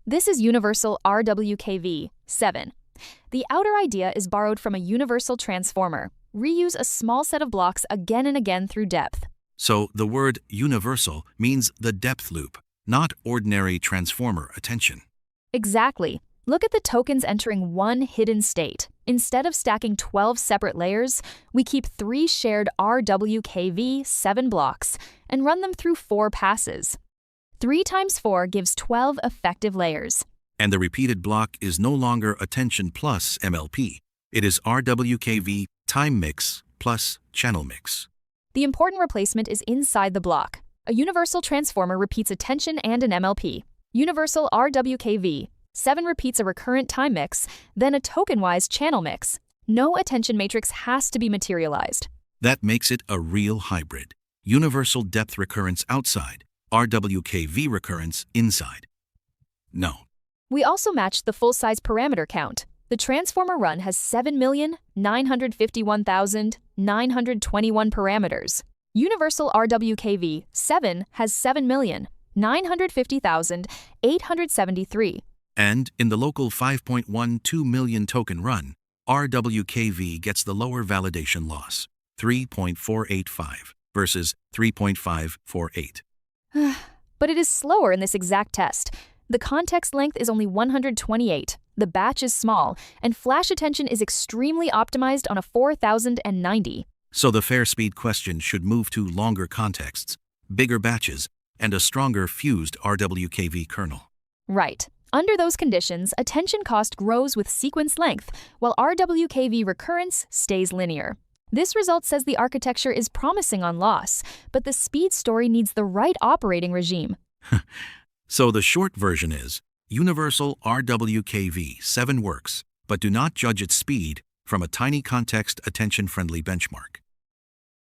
This is Universal RWKV-7. The outer idea is borrowed from a universal transformer. Reuse a small set of blocks again and again through depth. So the word universal means the depth loop, not ordinary transformer attention. Exactly. Look at the tokens entering one hidden state. Instead of stacking 12 separate layers, we keep 3 shared RWKV-7 blocks and run them through 4 passes. 3 times 4 gives 12 effective layers. And the repeated block is no longer attention plus MLP. It is RWKV time mix plus channel mix. The important replacement is inside the block. A universal transformer repeats attention and an MLP. Universal RWKV-7 repeats a recurrent time mix, then a token-wise channel mix. No attention matrix has to be materialized. That makes it a real hybrid. Universal depth recurrence outside, RWKV recurrence inside. No. We also matched the full-size parameter count. The transformer run has 7,951,921 parameters. Universal RWKV-7 has 7,950,873. And in the local 5.12 million token run, RWKV gets the lower validation loss, 3.485 versus 3.548. But it is slower in this exact test. The context length is only 128, the batch is small, and flash attention is extremely optimized on a 4090. So the fair speed question should move to longer contexts, bigger batches, and a stronger fused RWKV kernel. Right. Under those conditions, attention cost grows with sequence length, while RWKV recurrence stays linear. This result says the architecture is promising on loss, but the speed story needs the right operating regime. So the short version is, Universal RWKV-7 works, but do not judge its speed from a tiny context attention-friendly benchmark.